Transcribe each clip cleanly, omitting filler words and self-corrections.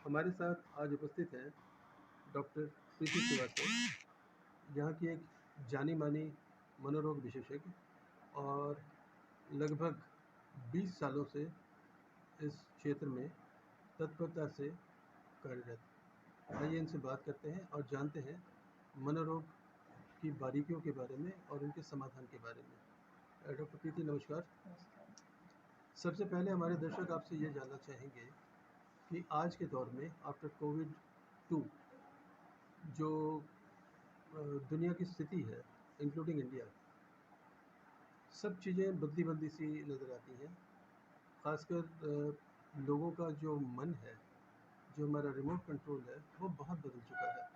हमारे साथ आज उपस्थित हैं डॉक्टर प्रीति श्रीवास्तव, यहाँ की एक जानी मानी मनोरोग विशेषज्ञ और लगभग 20 सालों से इस क्षेत्र में तत्परता से कार्यरत। आइए इनसे बात करते हैं और जानते हैं मनोरोग की बारीकियों के बारे में और उनके समाधान के बारे में। डॉक्टर प्रीति नमस्कार। सबसे पहले हमारे दर्शक आपसे ये जानना चाहेंगे कि आज के दौर में आफ्टर कोविड-2 जो दुनिया की स्थिति है इंक्लूडिंग इंडिया, सब चीज़ें बदली बदली सी नज़र आती हैं। ख़ासकर लोगों का जो मन है, जो हमारा रिमोट कंट्रोल है, वो बहुत बदल चुका है।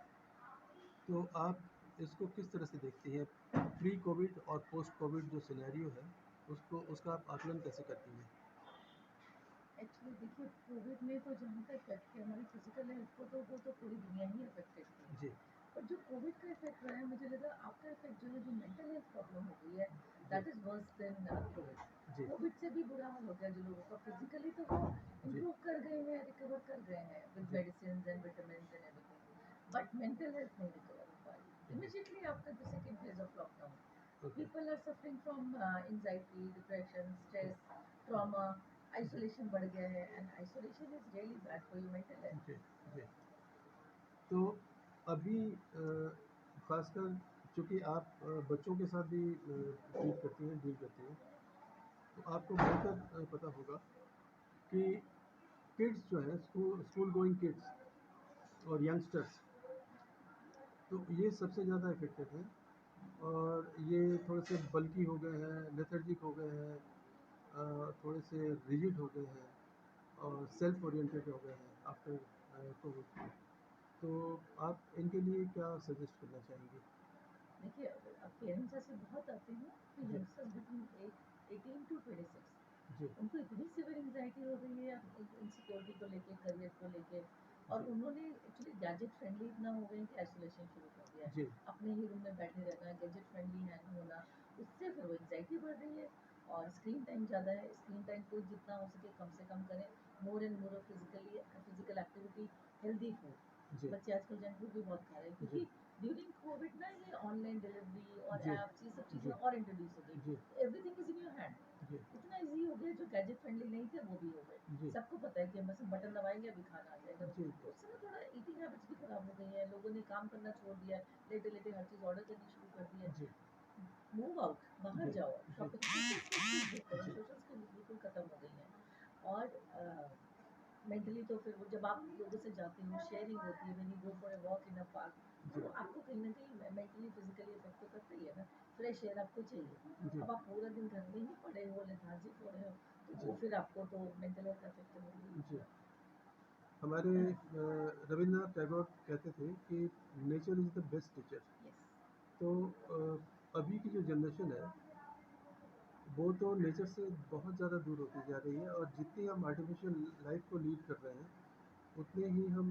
तो आप इसको किस तरह से देखती हैं? प्री कोविड और पोस्ट कोविड जो सिनेरियो है, उसका आप आकलन कैसे करती हैं? एक्चुअली देखिए, कोविड ने तो जहाँ तक इफेक्ट किया हमारी फिजिकल हेल्थ को, तो वो तो पूरी दुनिया ही अफेक्टेड थी। जी। पर जो कोविड का इफेक्ट रहा है, मुझे लगा आपका इफेक्ट जो है, जो मेंटल हेल्थ प्रॉब्लम हो गई है, that is worse than COVID. जी। कोविड से भी बुरा हाल हो गया जो लोगों का। फिजिकली तो वो जी। इम्प्रूव कर गए हैं, रिकवर कर गए हैं विद जी। Medicine and vitamin and everything, but mental health नहीं रिकवर हो पाई। जी। Immediately after the second phase of lockdown, okay. people are suffering from anxiety, depression, stress, trauma, isolation बढ़ गया है, and isolation is really bad for your mental health. जी। जी। तो अभी खासकर चूँकि आप बच्चों के साथ भी डील करती हैं, तो आपको बेहतर पता होगा कि किड्स जो हैं, स्कूल गोइंग किड्स और यंगस्टर्स, तो ये सबसे ज़्यादा इफ़ेक्टेड हैं और ये थोड़े से बल्की हो गए हैं, लेथर्जिक हो गए हैं, थोड़े से रिजिड हो गए हैं और सेल्फ ओरिएंटेड हो गए हैं आफ्टर कोविड। तो आप इनके लिए क्या सजेस्ट करना चाहेंगे? देखिए, अब पेरेंट्स ऐसे बहुत आते हैं कि जी। यंगस्टर्स बिटवीन 18 to 26, जी। उनको इतनी सिवियर एंग्जाइटी हो गई है इनसिक्योरिटी को लेके, करियर को लेके, और जी। उन्होंने एक्चुअली गैजेट फ्रेंडली इतना हो गए कि आइसोलेशन शुरू कर दिया जी। है। अपने ही रूम में बैठे रहना, गैजेट फ्रेंडली हैंग होना, उससे फिर वो एंग्जाइटी बढ़ रही है। और स्क्रीन टाइम ज़्यादा है, स्क्रीन टाइम को जितना हो सके कम से कम करें। More and more physical activity, healthy food. जी। बच्चे आजकल जंक फूड भी बहुत खा रहे हैं, जी। क्योंकि ड्यूरिंग कोविड ना ये ऑनलाइन डिलीवरी और जी। ऐप्स, ये सब चीज़ें जी। और इंट्रोड्यूस हो गई। जी। Everything is in your hand. जी। इतना ईजी हो गया, जो गैजेट फ्रेंडली नहीं थे वो भी हो गए। जी। सबको पता है कि हम बस बटन दबाएंगे अभी खाना आ जाएगा। जी। तो उससे ना थोड़ा ईटिंग हैबिट्स भी खराब हो गई हैं, लोगों ने काम करना छोड़ दिया है, लेटे लेटे हर चीज़ ऑर्डर करनी शुरू कर दी है। जी। मूव आउट, बाहर जी। जाओ, जी। शॉपिंग, सोशल स्किल्स सीखो करो। जी। सोशल स्किल्स बिल्कुल खत्म हो गई हैं। और मेंटली तो फिर वो जब आप लोगों से जाते हो, शेयरिंग होती है, when you go for a walk in a park, तो जी। वो आपको कहीं ना कहीं मेंटली फिजिकली इफेक्ट तो करता ही है ना। फ्रेश एयर आपको चाहिए। जी। अब आप पूरा दिन घर में ही पड़े हो, लेथार्जिक हो रहे हो, तो जी। वो फिर आपको तो मेंटल हेल्थ अफेक्ट तो होगी। जी। हमारे रविन्द्रनाथ टैगोर कहते थे कि nature is the best teacher. Yes. तो अभी की जो जनरेशन है, वो तो नेचर से बहुत ज़्यादा दूर होती जा रही है और जितनी हम आर्टिफिशियल लाइफ को लीड कर रहे हैं, उतने ही हम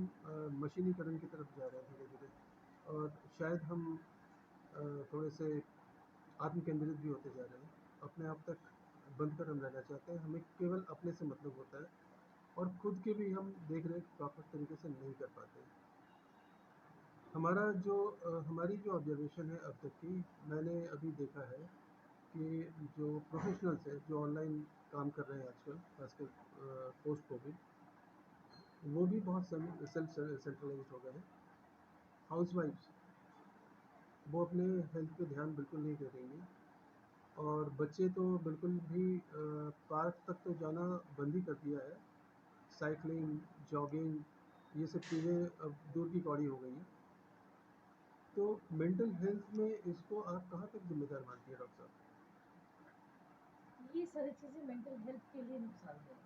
मशीनीकरण की तरफ जा रहे हैं धीरे धीरे। और शायद हम थोड़े से आत्म केंद्रित भी होते जा रहे हैं, अपने आप तक बंद कर हम रहना चाहते हैं, हमें केवल अपने से मतलब होता है और खुद के भी हम देख रेख प्रॉपर तरीके से नहीं कर पाते। हमारी जो ऑब्जर्वेशन है अब तक की, मैंने अभी देखा है कि जो प्रोफेशनल्स हैं जो ऑनलाइन काम कर रहे हैं आजकल, खासकर पोस्ट कोविड, वो भी बहुत सेल्फ सेंट्रलाइज्ड हो गए हैं। हाउसवाइफ्स, वो अपने हेल्थ पे ध्यान बिल्कुल नहीं दे रही हैं और बच्चे तो बिल्कुल भी पार्क तक तो जाना बंद ही कर दिया है। साइकिलिंग, जॉगिंग, ये सब चीज़ें अब दूर की कौड़ी हो गई हैं। तो मेंटल हेल्थ में इसको आप कहाँ तक ज़िम्मेदार मानती हैं डॉक्टर साहब? ये सारी चीज़ें मेंटल हेल्थ के लिए नुकसानदेह हैं।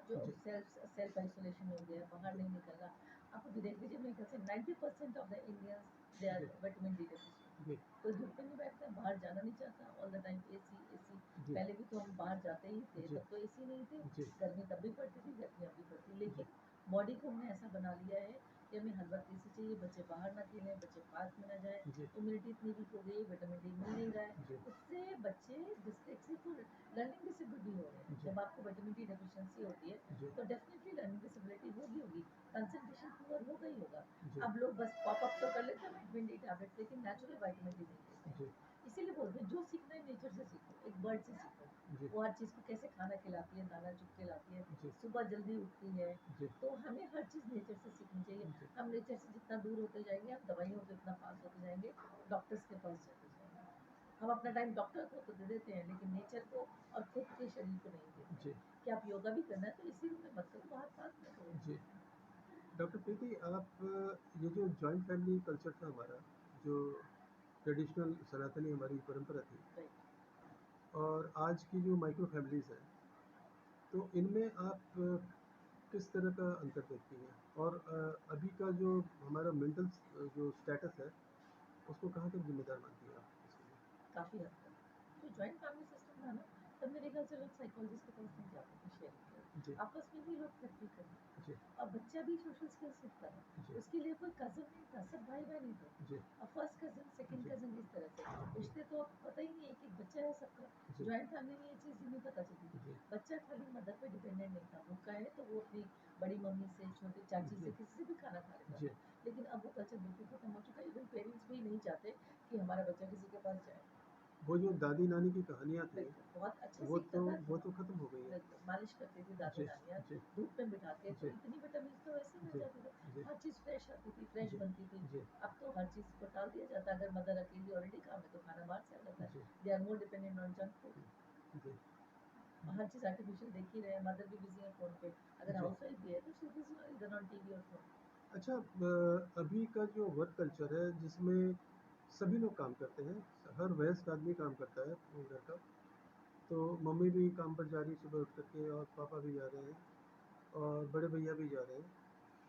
जो जी। सेल्फ आइसोलेशन हो गया, बाहर जी। नहीं निकलना। आप अभी देख लीजिए, मेरे ख्याल से 90% of the Indians, they are जी। Vitamin D deficient. जी। कोई धूप में नहीं बैठता, बाहर जाना नहीं चाहता, all the time AC AC. जी। पहले भी तो हम बाहर जाते ही थे, जी। तब तो एसी नहीं थे। जी। गर्मी तब भी पड़ती थी, गर्मी अब भी पड़ती, जी। लेकिन बॉडी को हमने ऐसा बना लिया है कि हमें हर वक्त एसी चाहिए। बच्चे बाहर ना खेलें, बच्चे पार्क में ना जाएं, जी। इम्यूनिटी इतनी वीक हो गई है, विटामिन डी मिल नहीं रहा है। जी। उससे बच्चे डिस्लेक्सिक और लर्निंग डिसेबिलिटी हो रहे हैं। जी। जब आपको विटामिन डी डेफिशिएंसी होती है, जी। तो डेफिनेटली लर्निंग डिसेबिलिटी होगी होगी। कंसंट्रेशन अब लोग बस पॉपअप तो कर लेते हैं विटामिन डी टैबलेट, लेकिन नेचुरल विटामिन डी नहीं लेते जी हैं। इसीलिए बोलते हैं जो सीखना है नेचर से सीखो, एक बर्ड से सीखो। जी वो हर चीज़ को कैसे खाना खिलाती है, दाना चुग के लाती है, जी सुबह जल्दी उठती है। जी तो हमें हर चीज़ नेचर से सीखनी चाहिए। जी हम नेचर से जितना दूर होते जाएंगे, हम दवाइयों से उतना पास होते जाएंगे, डॉक्टर्स के पास जाते जाएंगे। हम अपना टाइम डॉक्टर को तो दे देते हैं, लेकिन नेचर को और खुद के शरीर को नहीं देते जी हैं। कि आप योगा भी करना है तो इसी रूम में मत करो, बाहर पार्क में करो। जी। डॉक्टर प्रीति, आप ये जो जॉइंट फैमिली कल्चर था हमारा, जो ट्रेडिशनल सनातनी हमारी परंपरा थी, राइट। और आज की जो माइक्रो फैमिलीज़ हैं, तो इनमें आप किस तरह का अंतर देखती हैं? और अभी का जो हमारा मेंटल जो स्टेटस है, उसको कहाँ तक ज़िम्मेदार मानती हैं आप इसके लिए? काफ़ी हद तक जो जॉइंट फैमिली सिस्टम था ना, तब मेरे ख्याल से लोग साइकोलॉजिस्ट के पास नहीं जाते थे शेयरिंग के लिए, जी, आपस में ही लोग थेरेपी करते थे। जी, अब बच्चा भी सोशल स्किल्स सीखता है, जी, उसके लिए कोई कज़न नहीं था, सब भाई-बहन ही थे। जी, अब फर्स्ट कज़न, सेकंड जी, कज़न, इस तरह से रिश्ते तो पता ही नहीं है, एक-एक बच्चा है सबका। जी, जॉइंट फैमिली में ये चीज़ ही नहीं पता चलती थी। जी, बच्चा खाली मदर पे डिपेंडेंट नहीं था, भूखा है तो वो अपनी बड़ी मम्मी से, छोटी चाची से, जी, किसी से भी खाना खा लेता जी। था। लेकिन अब वो कल्चर बिल्कुल खत्म हो चुका है, इवन पेरेंट्स भी नहीं चाहते कि हमारा बच्चा किसी के पास जाए। वो जो दादी-नानी की कहानियाँ थी, बिल्कुल, बहुत अच्छा वो सीखता तो था वो हाँ, तो खत्म हो गई हैं। बिल्कुल, मालिश करती थी जी, दादी-नानियाँ, जी, धूप में बिठा के, तो जी, इतनी विटामिन्स तो वैसे ही मिल जी, जाते थे। जी, हर चीज़ फ्रेश आती थी, फ्रेश जी, बनती थी। जी, अब तो हर चीज़ को टाल दिया जाता है, अगर मदर अकेली ऑलरेडी काम है, तो खाना बाहर से आ जाता जी, है। They are more dependent on junk food. जी, हर चीज़ आर्टिफिशियल देख ही रहे हैं, मदर भी बिज़ी है फ़ोन पे। अगर जी। हाउसवाइफ भी है, तो she is busy either on TV और फ़ोन। अच्छा, अभी का जो वर्क कल्चर है, जिसमें सभी लोग काम करते हैं, हर वयस्क आदमी काम करता है वो घर का, तो मम्मी भी काम पर जा रही है सुबह उठ करके, और पापा भी जा रहे हैं, और बड़े भैया भी जा रहे हैं।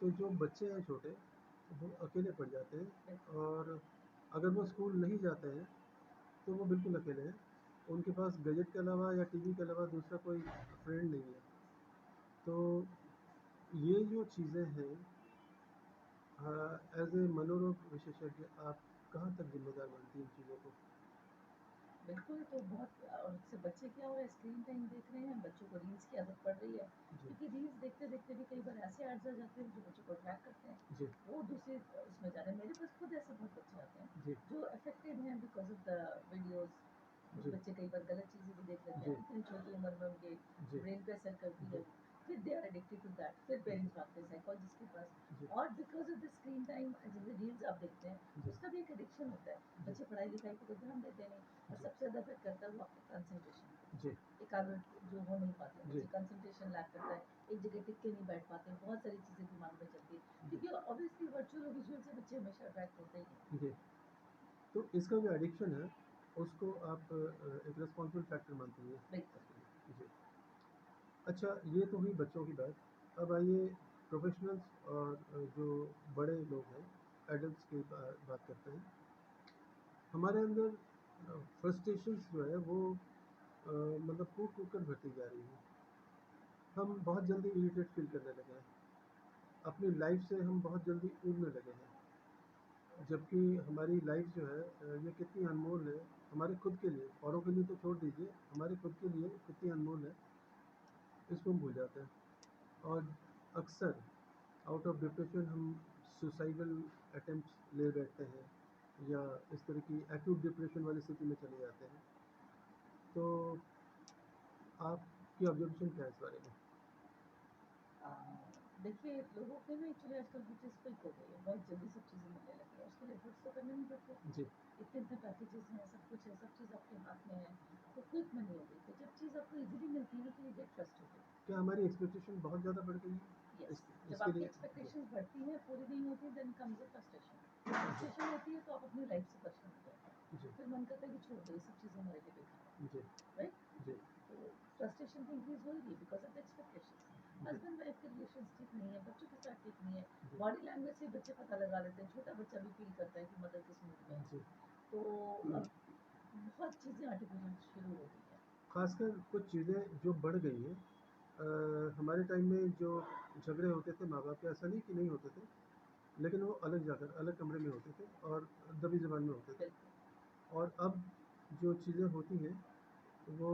तो जो बच्चे हैं छोटे, वो अकेले पड़ जाते हैं, बिल्कुल, और अगर वो स्कूल नहीं जाते हैं, तो वो बिल्कुल अकेले हैं। उनके पास गैजेट के अलावा या टीवी के अलावा दूसरा कोई फ्रेंड नहीं है। तो ये जो चीज़ें हैं, एज ए मनोरोग विशेषज्ञ, आप कहाँ तक जिम्मेदार मानती हैं इन चीज़ों को? बिल्कुल, तो बहुत और इससे बच्चे क्या हो रहा है, स्क्रीन टाइम देख रहे हैं, बच्चों को रील्स की आदत पड़ रही है। जी, क्योंकि रील्स देखते-देखते भी कई बार ऐसे एड्स आ जाते हैं जो बच्चों को अट्रैक्ट करते हैं। जी, वो दूसरे उसमें जा रहे हैं। मेरे पास खुद ऐसे बहुत बच्चे आते हैं जी, जो अफेक्टेड हैं बिकॉज़ ऑफ द वीडियोज़। कुछ जी, बच्चे कई बार गलत चीज़ें भी देख लेते जी, हैं, इतनी छोटी उम्र में उनके जी, ब्रेन पे असर करती है जी, वो। फिर they are addicted to that, फिर जी, पेरेंट्स भागते हैं साइकोलॉजिस्ट के पास। जी, और because of the screen time जैसे रील्स आप देखते हैं, जी, उसका भी एक एडिक्शन होता है। जी, बच्चे पढ़ाई-लिखाई पे तो ध्यान देते नहीं, और जी, सबसे ज़्यादा इफ़ेक्ट करता है वो आपके कंसंट्रेशन पे। जी, एकाग्र जो हो नहीं पाते हैं जी, बच्चे, कंसंट्रेशन लैक करता है, एक जगह टिक के नहीं बैठ पाते, बहुत सारी चीज़ें दिमाग में चलती है। जी, क्योंकि ऑब्वियसली वर्चुअल और विजुअल से बच्चे हमेशा अट्रैक्ट होते ही हैं। जी। तो इसका जो एडिक्शन है, उसको आप एक रिस्पॉन्सिबल फैक्टर मानती हैं बिल्कुल। इसके लिए? जी। अच्छा, ये तो हुई बच्चों की बात। अब आइए प्रोफेशनल्स और जो बड़े लोग हैं, एडल्ट्स की बात करते हैं। हमारे अंदर फ्रस्ट्रेशंस जो है वो मतलब कूट-कूट कर भरती जा रही है। हम बहुत जल्दी इरिटेट फ़ील करने लगे हैं। अपनी लाइफ़ से हम बहुत जल्दी ऊबने लगे हैं। जबकि हमारी लाइफ़ जो है ये कितनी अनमोल है, हमारे खुद के लिए, औरों के लिए तो छोड़ दीजिए, हमारे खुद के लिए कितनी अनमोल है, इसको हम भूल जाते हैं। और अक्सर आउट ऑफ डिप्रेशन हम सुसाइडल अटेम्प्ट्स ले बैठते हैं, या इस तरह की एक्यूट डिप्रेशन वाली स्थिति में चले जाते हैं। तो आपकी ऑब्जर्वेशन क्या है इस बारे में? अ, देखिए लोगों के ना एक्चुअली आजकल हर चीज़ क्विक हो गई है, बहुत जल्दी सब चीज़ें मिलने लगी हैं, उसके लिए एफर्ट्स तो करने नहीं पड़ते। जी। इतने-इतने पैकेजेस हैं, सब कुछ है, सब चीज़ आपके हाथ में है, तो क्विक मनी हो गई। तो जब चीज़ आपको ईज़िली मिलती है ना, तो यू गेट फ्रस्ट्रेटेड। क्या हमारी एक्सपेक्टेशन बहुत ज़्यादा बढ़ गई है यस, जब इसके आपकी लिए? जी, एक्सपेक्टेशंस बढ़ती हैं, पूरी नहीं होती, देन कम्स अ फ्रस्ट्रेशन। जी, फ्रस्ट्रेशन होती है तो आप अपनी लाइफ से परेशान हो जाते हैं। जी, फिर मन करता है कि छोड़ दो, ये सब चीज़ें हमारे लिए बेकार है, जी, राइट? जी, तो फ्रस्ट्रेशन तो इंक्रीज़ हो ही रही है बिकॉज़ ऑफ द एक्सपेक्टेशंस। जी, हस्बैंड वाइफ के रिलेशंस ठीक नहीं है, बच्चों के साथ ठीक नहीं है, जी, बॉडी लैंग्वेज से ही बच्चे पता लगा लेते हैं, छोटा बच्चा भी फ़ील करता है कि मदर किस मूड में है। जी। तो अब बहुत चीज़ें आर्टिफिशियल शुरू हो गई हैं। खासकर कुछ चीज़ें जो बढ़ गई हैं। हमारे टाइम में जो झगड़े होते थे माँ बाप के, ऐसा नहीं कि नहीं होते थे, लेकिन वो अलग जाकर अलग कमरे में होते थे, और दबी ज़बान में होते थे। बिल्कुल, और अब जो चीज़ें होती हैं, वो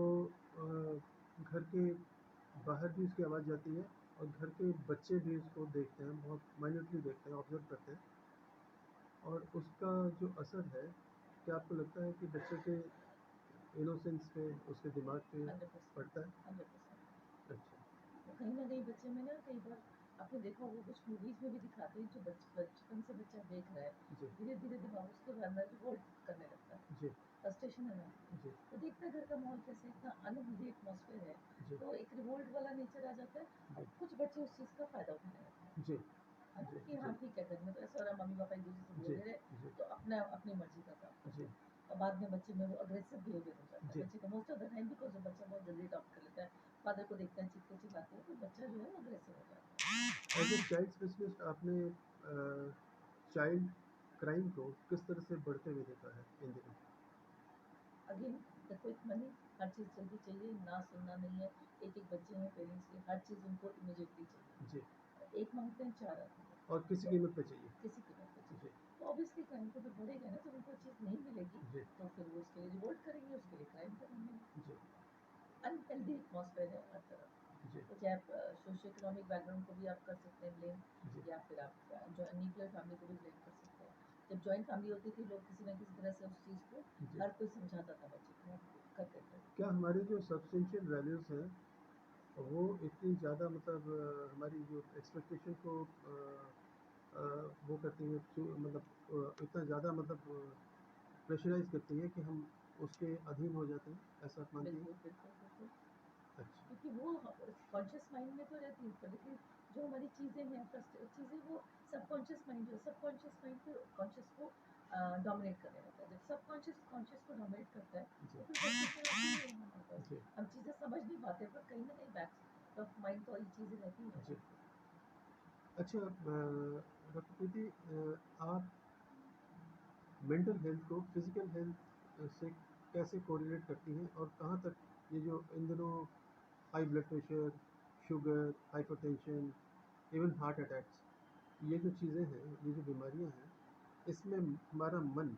घर के बाहर भी उसकी आवाज़ जाती है, और घर के बच्चे भी उसको देखते हैं, बहुत माइन्यूटली देखते हैं, ऑब्ज़र्व करते हैं। और उसका जो असर है, क्या आपको लगता है कि बच्चे के इनोसेंस पे, उसके दिमाग पे 100%, पड़ता है? 100%। अच्छा। तो कहीं न कहीं बच्चे में ना कई बार आपने देखा होगा कुछ मूवीज़ में भी दिखाते हैं जो बचपन से बच्चा देख रहा है, जी। धीरे-धीरे दिमाग उसके अंदर रिवोल्ट करने लगता है, जी। फ्रस्ट्रेशन आने लगती है। जी। तो देखता है घर का माहौल कैसे इतना अनहेल्दी एटमॉस्फेयर है, जी। तो एक रिवोल्ट वाला नेचर आ जाता है जी। और कुछ बच्चे उस चीज़ का फ़ायदा उठाने लगते हैं। जी। है ना? जी। कि हाँ, जी। ठीक है घर में तो ऐसा हो रहा है मम्मी-पापा एक-दूसरे से बोल जी। नहीं रहे, जी। तो अपना अपनी मर्ज़ी का काम करते जी। हैं। और बाद में बच्चे में वो अग्रेसिव बिहेवियर हो जाता है। जी। बच्चे का most of the time because बच्चा बहुत जल्दी अडॉप्ट कर लेता है। फादर को देखता है चीखते-चिल्लाते हैं, तो बच्चा जो है वो अग्रेसिव हो जाता है। एज ए चाइल्ड स्पेशलिस्ट, आपने चाइल्ड क्राइम को किस तरह से बढ़ते हुए देखा है इन दिनों? अगेन द क्विक मनी, हर चीज़ जल्दी चाहिए, ना सुनना नहीं है। एक-एक बच्चे हैं पेरेंट्स के, हर चीज़ उनको इमीडिएटली चाहिए। जी। एक माँगते हैं 4 आते हैं। और किसी तो कीमत पे चाहिए। किसी कीमत पे जी। चाहिए। तो ऑब्वियसली क्राइम तो फिर बढ़ेगा ना, जब उनको चीज़ नहीं मिलेगी, जी। तो फिर वो उसके लिए रिवोल्ट करेंगे, उसके लिए क्राइम करेंगे। जी। अनहेल्दी एटमॉस्फेयर है हर तरफ। जी। तो चाहे आप सोशो इकोनॉमिक बैकग्राउंड को भी आप कर सकते हैं ब्लेम, जी। या फिर आप जो न्यूक्लियर फैमिली को भी ब्लेम कर सकते हैं। जब जॉइंट फैमिली होती थी लोग किसी न किसी तरह से उस चीज़ को जी। हर कोई समझाता था बच्चे को, वो करते थे। क्या हमारी जो सब्सटेंशियल वैल्यूज़ हैं, वो इतनी ज़्यादा मतलब हमारी जो एक्सपेक्टेशन को वो करती हैं, मतलब इतना ज़्यादा मतलब प्रेशराइज़ करती हैं कि हम उसके अधीन हो जाते हैं, ऐसा आप मानती हैं? बिल्कुल, बिल्कुल, बिल्कुल। अच्छा। क्योंकि वो कॉन्शियस माइंड में तो रहती है पर लेकिन जो हमारी चीज़ें हैं चीज़ें वो सबकॉन्शियस माइंड जो है सबकॉन्शियस माइंड फिर कॉन्शियस को डोमिनेट करने लगता है। जब सबकॉन्शियस कॉन्शियस को डोमिनेट करता है जी। तो फिर फ्रस्ट्रेशन आती है हमारे पास। जी। हम चीज़ें समझ नहीं पाते पर कहीं न कहीं बैक ऑफ माइंड तो ये चीज़ें रहती हैं। जी। अच्छा, डॉक्टर प्रीति, आप मेंटल हेल्थ को फिज़िकल हेल्थ से कैसे कोरिलेट करती हैं, और कहाँ तक ये जो इन दिनों high blood pressure, sugar, hypertension, even heart attacks, ये जो चीज़ें हैं, ये जो बीमारियां हैं, इसमें हमारा मन,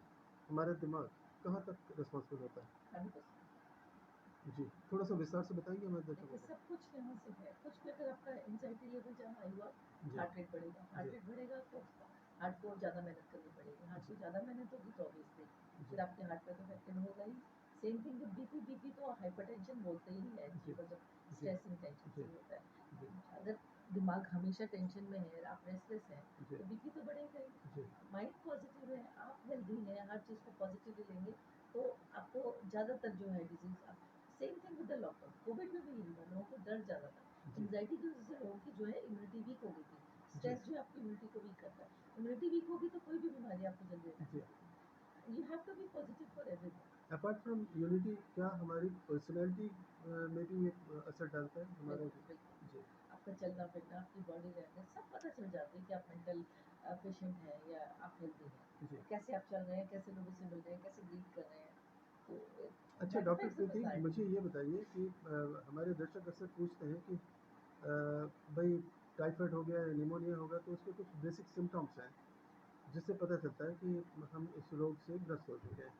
हमारा दिमाग कहाँ तक रिस्पॉन्सिबल होता है? 100%। जी, थोड़ा सा विस्तार से बताएंगे हमारे दर्शकों देखिए को? सब कुछ यहाँ से है, कुछ भी अगर आपका एंग्जायटी लेवल जहाँ हाई हुआ, जी। हार्ट जी। रेट बढ़ेगा तो हार्ट को ज़्यादा मेहनत करनी पड़ेगी, हार्ट जी। को ज़्यादा मेहनत होगी तो ऑब्वियसली जी। फिर आपके हार्ट पे तो इफेक्टेड होगा ही। Same thing with BP, BP तो हाइपरटेंशन बोलते ही है जी। बिकॉज ऑफ जी। स्ट्रेस एंड टेंशन जी। से ही होता है। जी। अगर दिमाग हमेशा टेंशन में है, आप रेस्टलेस हैं, जी। तो बीपी तो बढ़ेगा ही। जी। माइंड पॉजिटिव है, आप हेल्दी हैं, हर चीज़ को पॉजिटिवली लेंगे, तो आपको ज़्यादातर जो है डिजीज़ आप same thing with the lockdown, Covid में भी यही हुआ, लोगों को डर ज़्यादा था। जी। एंग्जायटी की वजह से लोगों की जो है इम्यूनिटी वीक हो गई थी। जी। स्ट्रेस जो है आपकी इम्यूनिटी को वीक करता है। इम्यूनिटी वीक होगी तो कोई भी बीमारी आपको जल्दी अटैक जी। करेगी। You have to be positive for everything. Apart from unity, क्या हमारी पर्सनैलिटी में भी ये असर डालता है हमारा? बिल्कुल, बिल्कुल। जी। आपका चलना-फिरना, आपकी बॉडी लैंग्वेज सब पता चल जाती है कि आप मेंटल पेशेंट हैं या आप हेल्दी हैं। जी। कैसे आप चल रहे हैं, कैसे लोगों से मिल रहे हैं, कैसे ग्रीट कर रहे हैं, तो अच्छा दैट डॉक्टर अफेक्ट्स द प्रीति, मुझे पर्सनैलिटी। ये बताइए कि हमारे दर्शक अक्सर पूछते हैं कि भाई टाइफाइड हो गया या निमोनिया हो गया तो उसके कुछ बेसिक सिम्टम्स हैं जिससे पता चलता है कि हम इस रोग से ग्रस्त हो चुके हैं।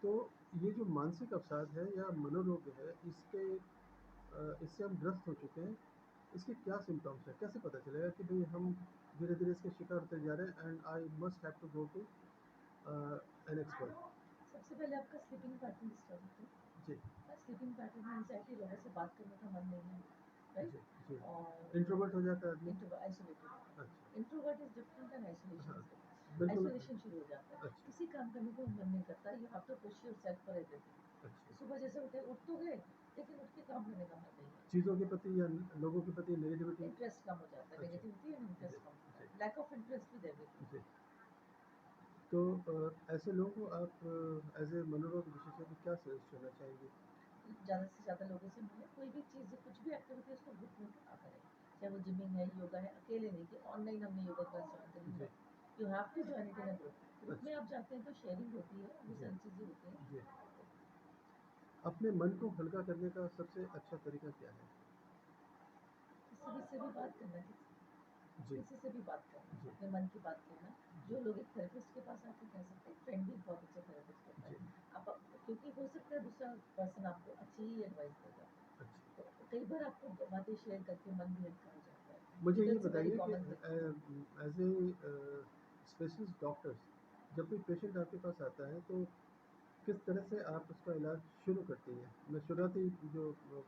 तो ये जो मानसिक अवसाद है या मनोरोग है, इससे हम ग्रस्त हो चुके हैं, इसके क्या सिम्टम्स हैं? कैसे पता चलेगा कि भाई हम धीरे धीरे इसके शिकार होते जा रहे हैं, and I must have to go to an expert? सबसे पहले आपका स्लीपिंग पैटर्न डिस्टर्ब होता जी। है। स्लीपिंग पैटर्न में एंग्जायटी, लोगों से बात करने का मन नहीं है, जी। राइट? जी। और इंट्रोवर्ट हो जाता है आदमी? आइसोलेटेड होता है। अच्छा। Introvert is different and isolation हाँ, इज़ डिफरेंट। बिल्कुल। आइसोलेशन शुरू हो जाता है, अच्छा। किसी काम करने को मन नहीं करता, you have to push yourself for अच्छा। एवरीथिंग। सुबह जैसे उठ तो गए, लेकिन उठ के काम करने का मन नहीं है। चीज़ों के प्रति या लोगों के प्रति नेगेटिविटी? इंटरेस्ट कम हो जाता है, अच्छा। नेगेटिविटी एंड जी। इंटरेस्ट कम होता जी। है, lack of interest with everything. जी। तो ऐसे लोगों को आप एज ए मनोरोग विशेषज्ञ क्या सजेस्ट करना चाहेंगे? ज़्यादा से ज़्यादा लोगों से मिलें, कोई भी चीज़ कुछ भी एक्टिविटी है उसको ग्रुप में करें। चाहे वो जिमिंग है, योगा है, अकेले नहीं कि ऑनलाइन हमने योगा क्लास ज्वाइन करी, जी। No. You have to join it in a group. Group में अच्छा। आप जाते हैं तो शेयरिंग होती है, वो जी। सारी चीज़ें होती हैं। जी। अपने मन को हल्का करने का सबसे अच्छा तरीका क्या है? किसी से भी बात करना, जी। किसी से भी बात करना, जी। अपने मन की बात कहना। जी। जो लोग एक थेरेपिस्ट के पास आके कह सकते हैं, फ्रेंड भी एक बहुत अच्छा थेरेपिस्ट होता जी। है। आप क्योंकि हो सकता है दूसरा पर्सन आपको अच्छी ही एडवाइस देगा। अच्छा। तो कई बार आपको बातें शेयर करके मन भी हल्का हो जाता है। मुझे ये तो ये इट्स अ वेरी बताइए कि common thing. As a specialist doctors, जब कोई पेशेंट आपके पास आता है तो किस तरह से आप उसका इलाज शुरू करती हैं? मैं शुरुआती जो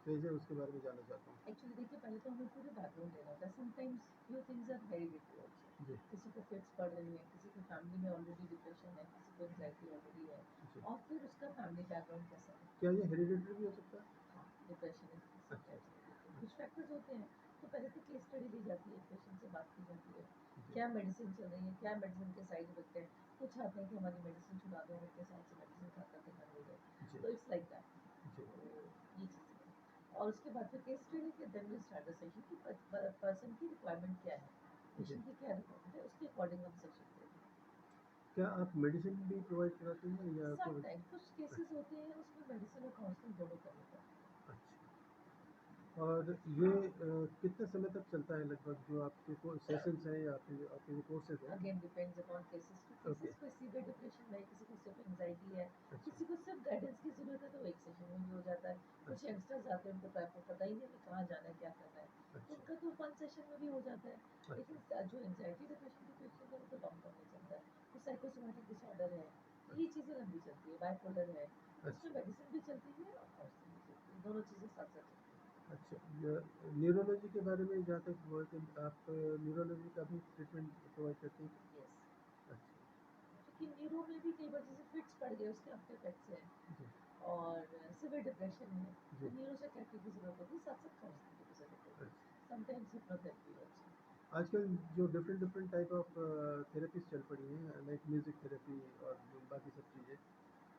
फेज़ है उसके बारे में जानना चाहता हूँ। एक्चुअली देखिए पहले तो हमें पूरे बैकग्राउंड लेना होता है। Sometimes few things are hereditary also. जी, किसी को फिट्स पड़ रही है, किसी की फैमिली में ऑलरेडी डिप्रेशन है, किसी को एंग्जाइटी ऑलरेडी है, जी। और फिर उसका फैमिली बैकग्राउंड कैसा है। क्या ये हेरिडिटरी भी हो सकता है? हाँ, डिप्रेशन इज अच्छा, समटाइम्स हेरिडिटरी। कुछ फैक्टर्स होते हैं, तो पहले तो केस स्टडी ली जाती है, पेशेंट से बात की जाती है, जी, क्या मेडिसिन चल रही है, क्या मेडिसिन के साइड इफेक्ट है। कुछ आते हैं कि हमारी मेडिसिन छुड़ा दो, हम इतने साल से मेडिसिन खा कर के कर नहीं गए, जी, तो इट्स लाइक दैट। जी, तो ये चीज़ें हैं। और उसके बाद फिर केस स्टडी के then we start the session कि पर्सन की रिक्वायरमेंट क्या है, जी। पेशेंट की क्या रिक्वायरमेंट है, उसके अकॉर्डिंग हम सेशन देते हैं। क्या आप मेडिसिन भी प्रोवाइड कराती हैं या सम केवल? टाइम कुछ केसेस होते हैं उसमें मेडिसिन और काउंसलिंग दोनों करनी पड़ती है। अच्छा। और ये कितने समय तक चलता है लगभग जो आपके सेशंस हैं या आपके आपके जो कोर्सेज़ हैं? Again depends upon cases to okay, cases. कोई सीवियर डिप्रेशन है, किसी को सिर्फ एंजाइटी है, अच्छा, किसी को सिर्फ गाइडेंस की जरूरत है, तो एक सेशन में भी हो जाता है। कुछ अच्छा, यंगस्टर्स आते हैं, उनको पता ही नहीं कि कहाँ जाना है, क्या करना है, तो अच्छा, उनका तो वन सेशन में भी हो जाता है। अच्छा, लेकिन जो एंजाइटी डिप्रेशन के पेशेंट है वो तो लॉन्ग टर्म में चलता है। कुछ साइकोसोमेटिक डिसऑर्डर है, ये अच्छा, चीज़ें लंबी चलती है। बाइपोलर है, उसमें अच्छा, मेडिसिन भी चलती है और काउंसलिंग भी चलती है, दोनों चीज़ें साथ साथ चलती हैं। अच्छा। न्यूरोलॉजी के बारे में जहाँ तक हुआ कि आप न्यूरोलॉजी का भी ट्रीटमेंट प्रोवाइड करती हैं? यस, अच्छा, क्योंकि न्यूरो में भी कई बार जैसे फिट्स पड़ गए, उसके आफ्टर इफेक्ट्स हैं, जी, और सिवियर डिप्रेशन है, जी, तो न्यूरोसाइकियाट्री की ज़रूरत होती है, साथ-साथ काउंसलिंग की भी ज़रूरत होती है। अच्छा। Sometimes hypnotherapy also. आजकल जो different different type of therapies चल पड़ी हैं लाइक म्यूज़िक थेरेपी और जो बाकी सब चीज़ें,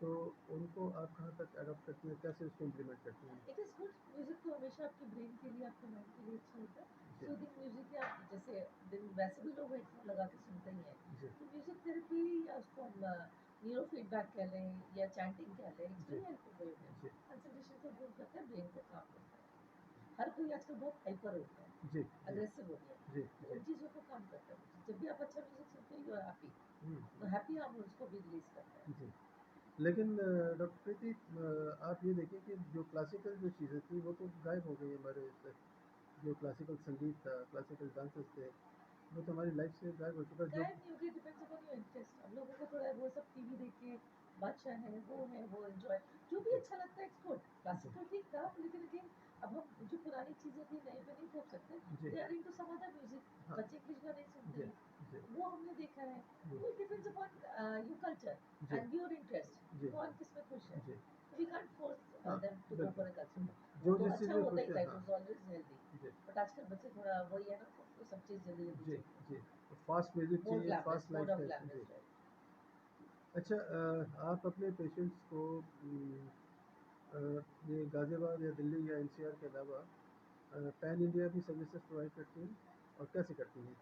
तो उनको आप कहाँ तक अडॉप्ट करती हैं? कैसे उसको इम्प्लीमेंट करती हैं? It is good. म्यूज़िक तो हमेशा आपके ब्रेन के लिए, आपके माइंड के लिए अच्छा होता है। जी, सूदिंग म्यूज़िक, या जैसे दिन वैसे भी लोग हेडफ़ोन लगा के सुनते ही हैं, जी, तो म्यूज़िक थेरेपी, या उसको हम न्यूरो फीडबैक कह लें या चैंटिंग कह लें, इट्स जी, वेरी हेल्पफुल वे में। जी, कंसंट्रेशन को इम्प्रूव करता है, ब्रेन को काम करता है। हर कोई आजकल बहुत हाइपर हो गया है, जी, जी, अग्रेसिव हो गया है, जी, तो जी। उन चीज़ों को कम करता है म्यूज़िक। जब भी आप अच्छा म्यूज़िक सुनते हो, यू आर हैप्पी, तो हुँ, हैप्पी हार्मोन्स को भी रिलीज़ करता है। जी। लेकिन डॉक्टर प्रीति, आप ये देखिए कि जो क्लासिकल जो चीज़ें थी वो तो गायब हो गई हमारे इससे। जो क्लासिकल संगीत था, क्लासिकल डांसेस थे, वो तो हमारी लाइफ से गायब हो चुका है जो। गायब नहीं होगी, डिपेंड्स अपॉन योर इंटरेस्ट। हम लोगों को थोड़ा वो सब टीवी देख के बादशाह है, वो एन्जॉय, जो भी जी, अच्छा लगता है, इट्स गुड। जी, क्लासिकल ठीक था, लेकिन अगेन अब हम जो पुरानी चीज़ें थी नए पे नहीं थोप सकते। जी, they are into some other music, हाँ, बच्चे इंग्लिश गाने सुनते जी, हैं, जी, वो हमने देखा है। जी, तो it depends upon your culture जी, एंड योर इंटरेस्ट, कि जी, कौन किसमें खुश है। जी, तो वी कांट फोर्स हाँ, देम टू गो बिल्कुल। For a culture. वो जो तो जिस चीज़ अच्छा में होता खुश ही है, था, इट हाँ, वाज़ ऑलवेज़ हेल्दी। जी, बट आजकल बच्चे थोड़ा वही है ना, उनको सब चीज़ जल्दी-जल्दी जी, चाहिए। जी। फास्ट म्यूज़िक मोर चाहिए, glamorous, fast more of lifestyle, जी। Glamorous, right. अच्छा, आप अपने पेशेंट्स को अ, ये गाज़ियाबाद या दिल्ली या एनसीआर के अलावा पैन इंडिया भी सर्विसेज प्रोवाइड करती हैं और कैसे करती हैं?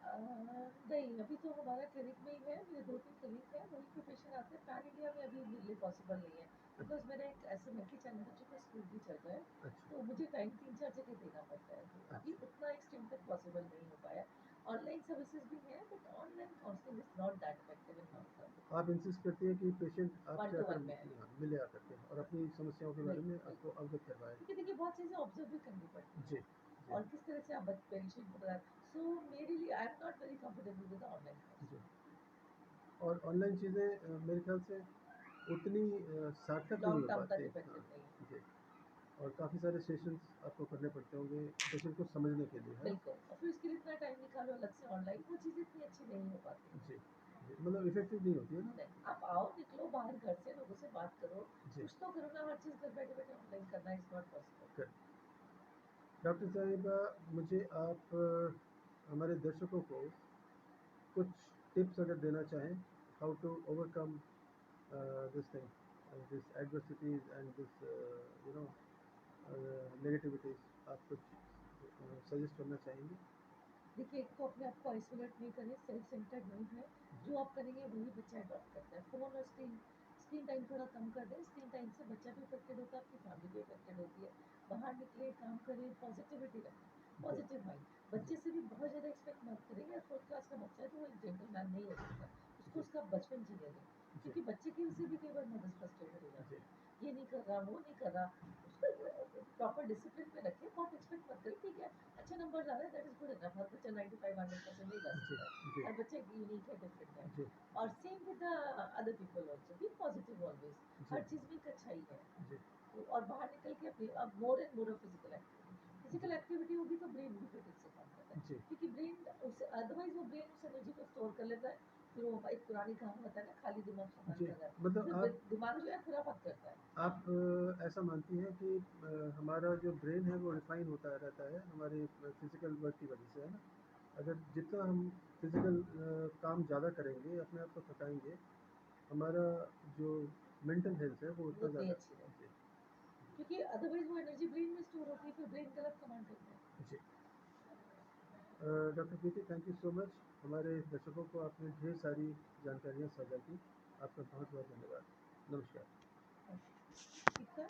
नहीं, अभी तो हमारा क्लिनिक में ही है, मेरे 2-3 क्लिनिक हैं, वहीं पे पेशेंट आते हैं। पैन इंडिया में अभी मेरे लिए पॉसिबल नहीं है, बिकॉज़ अच्छा, मेरा एक ऐसे मल्टी चैनल बच्चों का स्कूल भी चल रहा है, अच्छा, तो मुझे टाइम 3-4 जगह देना पड़ता है, तो अभी अच्छा। उतना एक्सटेंड तक पॉसिबल नहीं हो पाया। ऑनलाइन सर्विसेज़ भी हैं, but online counselling is not that effective in long term. आप इंसिस्ट करती हैं कि पेशेंट वन आपसे टू आकर वन में, मिले आकर के और अपनी समस्याओं के बारे में बिल्कुल, आपको बिल्कुल। अवगत करवाएँ। क्योंकि देखिए बहुत चीज़ें ऑब्ज़र्व भी करनी पड़ती जी, हैं, जी, और किस तरह से आप पेशेंट को बता। सो मेरे लिए I am not very comfortable with online जी। काउंसलिंग। और ऑनलाइन चीज़ें मेरे ख़्याल से उतनी सार्थक नहीं लॉन्ग हो टर्म पाती। तक हाँ, इफेक्टिव नहीं है। जी। और काफ़ी सारे सेशंस आपको करने पड़ते होंगे पेशेंट को समझने के लिए, है ना? बिल्कुल, और फिर उसके लिए इतना टाइम निकालो अलग से ऑनलाइन, वो चीज़ें इतनी अच्छी नहीं हो पाती हैं। जी, जी। मतलब इफ़ेक्टिव नहीं होती है ना? नहीं, आप आओ, निकलो बाहर घर से, लोगों से बात करो, जी, कुछ तो करो ना। हर चीज़ घर बैठे-बैठे ऑनलाइन करना इज़ नॉट पॉसिबल। कर डॉक्टर साहिबा, मुझे आप हमारे दर्शकों को कुछ टिप्स अगर देना चाहें, how to overcome this thing, this adversities and this, you know, negativities, आप कुछ सजेस्ट करना चाहेंगे? देखिए, एक तो अपने आप को आइसोलेट नहीं करें, सेल्फ सेंटर्ड नहीं है। जी, जो आप करेंगे वही बच्चा अडॉप्ट करता है। फ़ोन और स्क्रीन स्क्रीन टाइम थोड़ा कम कर दें। स्क्रीन टाइम से बच्चा भी अफ़ेक्टेड होता है, आपकी फैमिली भी अफ़ेक्टेड होती है। बाहर निकलें, काम करें, पॉज़िटिविटी रखें, जी, पॉज़िटिव माइंड। जी, बच्चे से भी बहुत ज़्यादा एक्सपेक्ट मत करें, या 4th क्लास का बच्चा है तो वो एक जेंटलमैन नहीं हो सकता। उसको जी, उसका बचपन जीने दें, जी, क्योंकि बच्चे की वजह से भी कई बार मदर्स फ्रस्ट्रेटेड हो जी, जाती हैं। ये नहीं कर रहा, वो नहीं कर रहा, प्रॉपर डिसिप्लिन में रखें, बहुत एक्सपेक्ट मत करें, ठीक है अच्छे नंबर आ रहे हैं दैट इज गुड इनफ, हर बच्चा 95-100% नहीं ला जी सकता है, जी हर बच्चा यूनिक है, डिफरेंट है। जी और same with the other people also, be positive always, जी हर चीज में एक अच्छाई है। जी तो और बाहर निकल के अपनी अब मोर and more of physical activity, physical activity होगी तो ब्रेन भी फिर ठीक से काम करता है, जी क्योंकि ब्रेन उस अदरवाइज वो ब्रेन उस एनर्जी को स्टोर कर लेता है, फिर वो एक पुरानी कहावत है ना, खाली दिमाग सुहान जी। का घर, मतलब फिर दिमाग जो है खुराफात करता है। आप ऐसा मानती हैं कि हमारा जो ब्रेन है वो रिफाइन होता रहता है हमारे फिजिकल वर्क की वजह से, है ना? अगर जितना हम फिजिकल काम ज़्यादा करेंगे, अपने आप को थकाएंगे, हमारा जो मेंटल हेल्थ है वो वो उतना उतनी ज़्यादा। अच्छी जी रहेगी, क्योंकि अदरवाइज वो एनर्जी ब्रेन में स्टोर होती है, फिर ब्रेन गलत कमांड करता है। जी। Doctor Preeti, thank you so much. हमारे दर्शकों को आपने ढेर सारी जानकारियाँ साझा की। आपका बहुत बहुत धन्यवाद। नमस्कार। ठीक है।